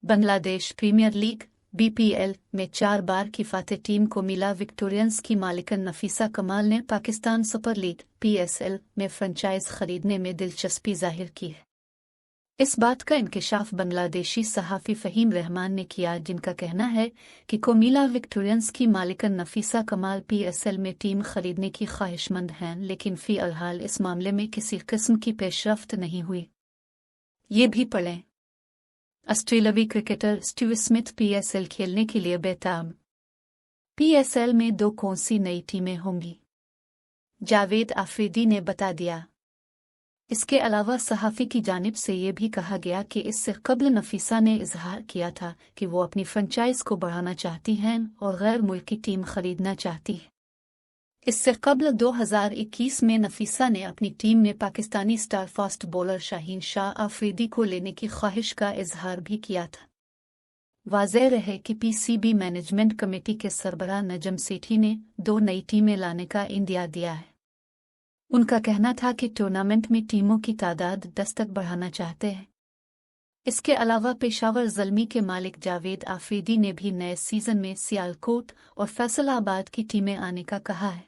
Bangladesh premiere league (BPL) में 4 बार की Fateh team को मिला विक्टोरियंस की मालिकन नफीसा कमाल ने पाकिस्तान सुपर लीग (पीएसएल) में फ्रेंचाइज खरीदने में दिलचस्पी जाहिर की है। इस बात का इंकिशाफ बांग्लादेशी सहाफ़ी फ़हीम रहमान ने किया, जिनका कहना है कि कोमिला विक्टोरियंस की मालिकन नफीसा कमाल पीएसएल में टीम खरीदने की ख्वाहिशमंद हैं, लेकिन फ़िलहाल इस मामले में किसी किस्म की पेशरफ्त नहीं हुई। ये भी पढ़ें। ऑस्ट्रेलियावी क्रिकेटर स्टीव स्मिथ पीएसएल खेलने के लिए बेताब। पीएसएल में 2 कौन सी नई टीमें होंगी, जावेद आफरीदी ने बता दिया। इसके अलावा सहाफ़ी की जानिब से ये भी कहा गया कि इससे कबल नफीसा ने इजहार किया था कि वो अपनी फ्रेंचाइज को बढ़ाना चाहती हैं और गैर मुल्की टीम खरीदना चाहती है। इससे कबल 2021 में नफीसा ने अपनी टीम में Pakistani star fast bowler Shaheen Shah Afridi को लेने की ख्वाहिश का इजहार भी किया था। वाज़ेह रहे कि पीसीबी मैनेजमेंट कमेटी के सरबराह नजम सेठी ने 2 नई टीमें लाने का इंदिया दिया है। उनका कहना था कि टूर्नामेंट में टीमों की तादाद 10 तक बढ़ाना चाहते हैं। इसके अलावा पेशावर ज़ल्मी के मालिक जावेद आफरीदी ने भी नए सीज़न में सियालकोट और फैसलाबाद की टीमें आने का कहा है।